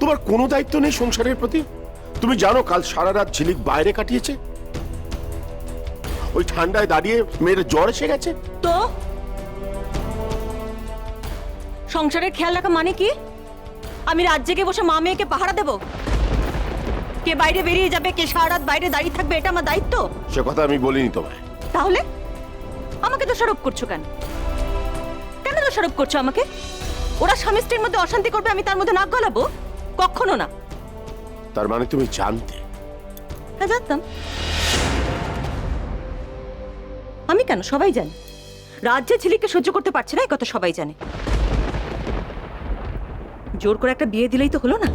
তোমার কোনো দায়িত্ব নেই সংসারের প্রতি? তুমি জানো কাল সারা রাত ঝিলিক বাইরে কাটিয়েছে, ওই ঠান্ডায় দাঁড়িয়ে মেয়ের জ্বর এসে গেছে। তো সংসারের খেয়াল রাখা মানে কি? আমি রাত জেগে বসে মা মেয়েকে পাহারা দেব? কে বাইরে বেরিয়ে যাবে, কে সারা রাত বাইরে দাঁড়িয়ে থাকবে, এটা আমার দায়িত্ব? সে কথা আমি বলিনি তোমায়। তাহলে আমাকে দোষারোপ করছো কেন? কেন দোষারোপ করছো আমাকে? ওরা স্বামী স্ত্রীর মধ্যে অশান্তি করবে, আমি তার মধ্যে নাক গলাবো? কখনো না। তার মানে তুমি জানতে? হ্যাঁ, জানতাম। আমি কেন, সবাই জানে। রাজ্যে ঝিলিককে সহ্য করতে পারছে না, এই কথা সবাই জানে। জোর করে একটা বিয়ে দিলেই তো হলো না?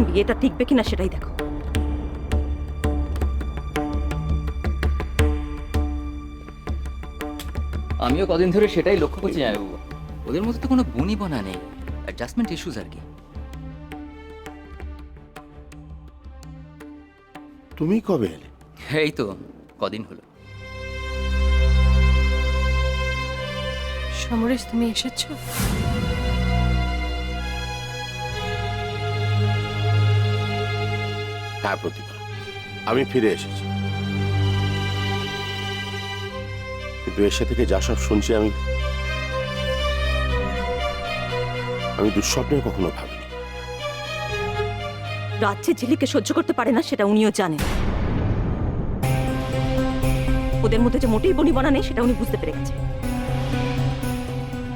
বিয়েটা টিকবে কিনা সেটাই দেখো। আমিও কদিন ধরে সেটাই লক্ষ্য করছি জামাইবাবু। ওদের মধ্যে তো কোনো বনিবনা নেই, অ্যাডজাস্টমেন্ট ইস্যুস আর কি। তুমি কবে এলে? এই তো কদিন হলো। সমরেশ, তুমি এসেছো? হ্যাঁ প্রতিভা, আমি ফিরে এসেছি। কিন্তু এসে থেকে যা সব শুনছি আমি দুঃস্বপ্নে কখনো ভাবিনি। রাজ্যে ঝিলিককে সহ্য করতে পারে না, সেটা উনিও জানেন। ওদের মধ্যে যে মোটেই বনিবনা নেই, সেটা উনি বুঝতে পেরে গেছে।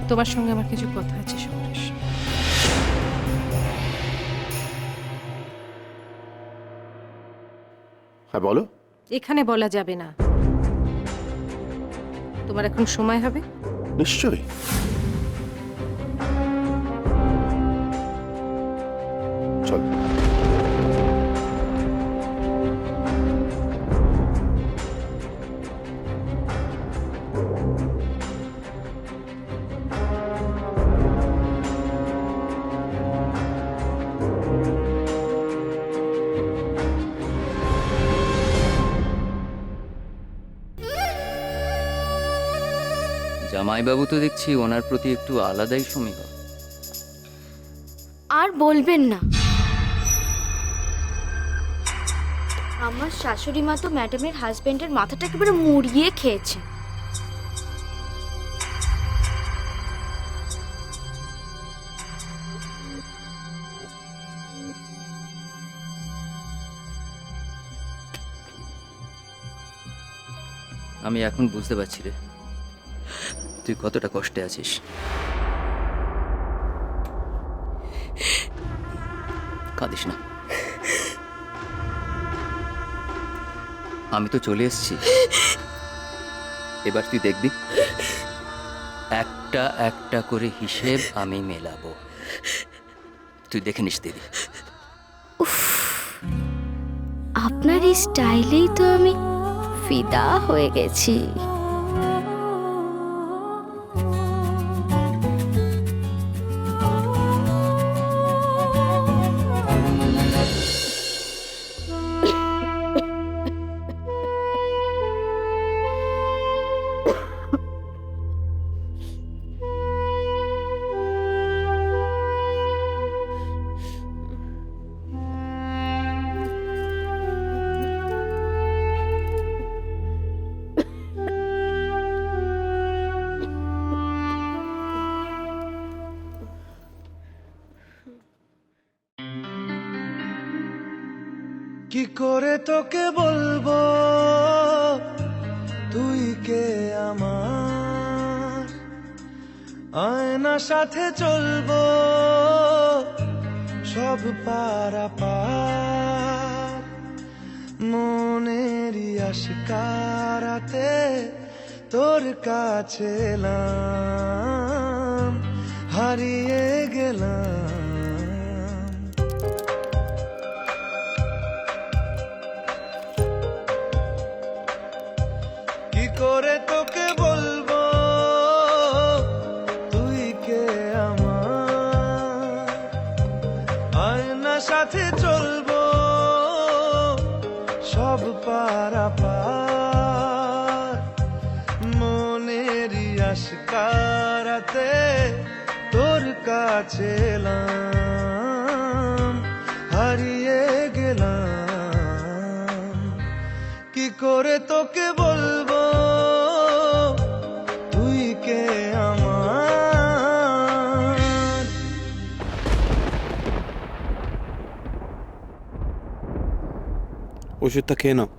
তোমার সঙ্গে আমার কিছু কথা আছে সমরেশ। হ্যাঁ বলো। এখানে বলা যাবে না। তোমার এখন সময় হবে? নিশ্চয়ই। চল। জামাইবাবু তো দেখছি ওনার প্রতি একটু আলাদাই সমীহ। আর বলবেন না, আমার শাশুড়ি মা তো ম্যাডামের হাজবেন্ডের মাথাটা একেবারে মুড়িয়ে খেয়েছে। আমি এখন বুঝতে পারছি রে, তুই কতটা কষ্টে আছিস। কাঁদিস না, আমি তো চলে এসেছি। এবার তুই দেখবি একটা একটা করে হিসেব আমি মেলাবো, তুই দেখে নিস দিদি। আপনার এই স্টাইলেই তো আমি ফিদা হয়ে গেছি। কি করে তোকে বলবো তুই কে আমার, আয়না সাথে চলবো সব পারাপার, মনেরই আশকারাতে তোর কাছে এলাম, হারিয়ে গেলাম। কি করে তোকে বলবো তুই কে আমার, আয়না সাথে চলবো সব পারাপার, মনেরই আশকারাতে তোর কাছে এলাম, করে তোকে বলবো তুই কে আমার। ওষুধটা খেয়ে নাও।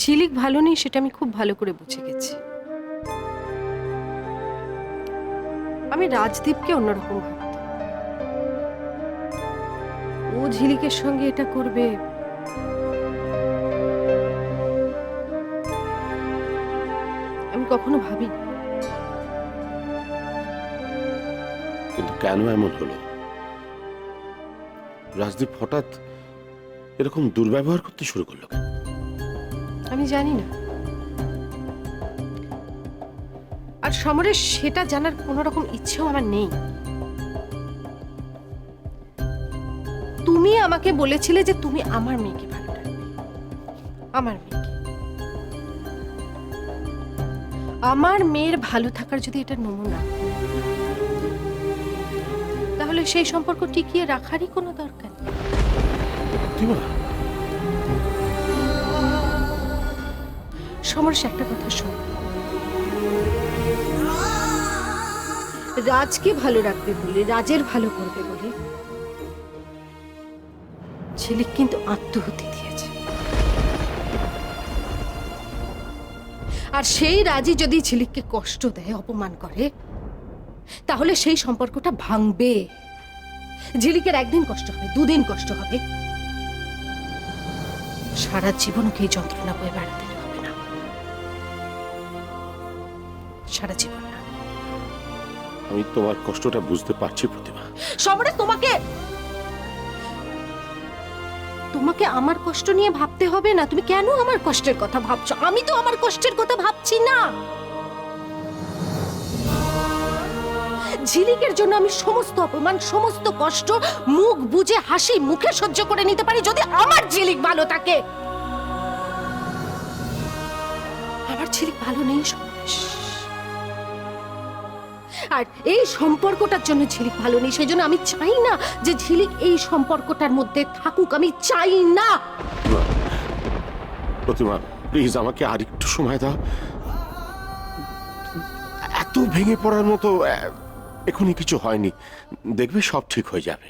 ঝিলিক ভালো নেই সেটা আমি খুব ভালো করে বুঝে গেছি। আমি রাজদীপকে অন্যরকম ভাবতাম। ও ঝিলিকের সঙ্গে এটা করবে আমি কখনো ভাবিনি। কিন্তু কেন এমন হলো? রাজদীপ হঠাৎ এরকম দুর্ব্যবহার করতে শুরু করলো কেন? আমি জানি না। আর সমরেশ সেটা জানার কোনো রকম ইচ্ছেও আমার নেই। তুমি আমাকে বলেছিলে যে তুমি আমার মেয়েকে ভালো রাখবে, আমার মেয়েকে। আমার মেয়ের ভালো থাকার যদি এটা নমুনা, তাহলে সেই সম্পর্ক টিকিয়ে রাখারই কোনো দরকার নেই। প্রতিমা, সমরেশ একটা কথা শোন, রাজকে ভালো রাখবে বলে, রাজের ভালো করবে বলে ঝিলিক কিন্তু আত্মহুতি দিয়েছে। আর সেই রাজি যদি ঝিলিককে কষ্ট দেয়, অপমান করে, তাহলে সেই সম্পর্কটা ভাঙবে। ঝিলিকের একদিন কষ্ট হবে, দুদিন কষ্ট হবে, সারা জীবন ওকে এই যন্ত্রণা বয়ে বেড়াতে হবে না, সারা জীবন না। আমি তোমার কষ্টটা বুঝতে পারছি প্রতিমা। সমরে তোমাকে আমার কষ্ট নিয়ে ভাবতে হবে না। তুমি কেন আমার কষ্টের কথা ভাবছো? আমি তো আমার কষ্টের কথা ভাবছি না। ঝিলিকের জন্য আমি সমস্ত অপমান, সমস্ত কষ্ট মুখ বুজে হাসি মুখে সহ্য করে নিতে পারি, যদি আমার ঝিলিক ভালো থাকে। আমার ঝিলিক ভালো নেই সমরেশ। আর এই সম্পর্কটার জন্য ঝিলিক ভালো নেই, সেই জন্য আমি চাই না যে ঝিলিক এই সম্পর্কটার মধ্যে থাকুক। আমি চাই না। প্রতিমা, প্লিজ আমাকে আর একটু সময় দাও। এত ভেঙে পড়ার মতো এখনই কিছু হয়নি, দেখবে সব ঠিক হয়ে যাবে।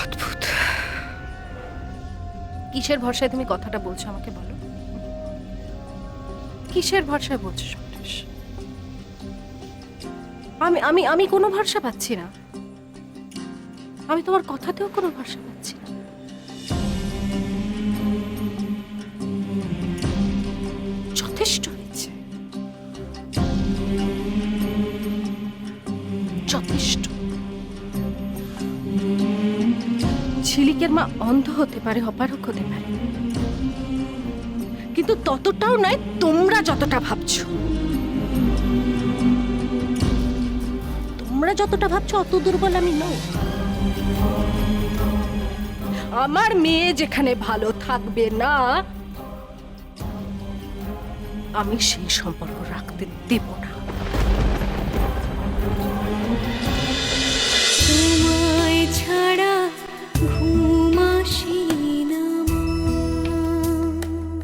অদ্ভুত। কিসের ভরসায় তুমি কথাটা বলছো আমাকে বলো? কিসের ভরসায় বলছো সমরেশ? আমি আমি আমি কোনো ভরসা পাচ্ছি না। আমি তোমার কথাতেও কোনো ভরসা পাচ্ছি না। যথেষ্ট হয়েছে, যথেষ্ট। ঝিলিকের মা অন্ধ হতে পারে, অপারক হতে পারে, কিন্তু ততটাও নয় তোমরা যতটা ভাবছো। তোমরা যতটা ভাবছো অত দুর্বল আমি নই। আমার মেয়ে যেখানে ভালো থাকবে না, আমি সেই সম্পর্ক রাখতে দেব না।